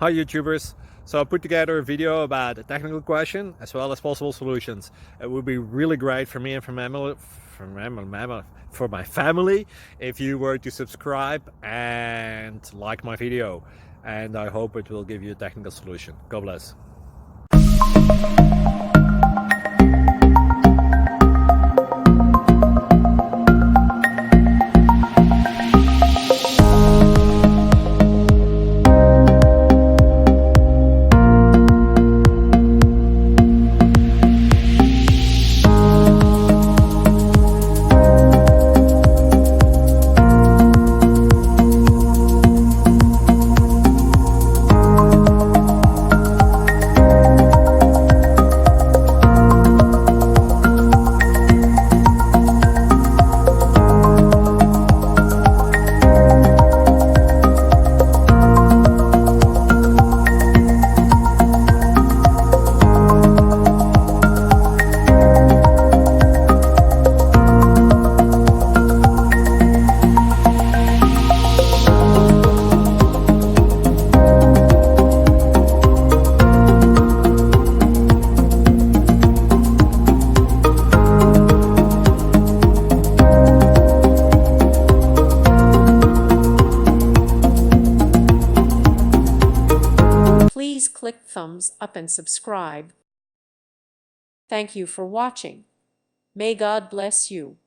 Hi YouTubers. So I put together a video about a technical question as well as possible solutions. It would be really great for me and for my family if you were to subscribe and like my video, and I hope it will give you a technical solution. God bless. Please click thumbs up and subscribe. Thank you for watching. May God bless you.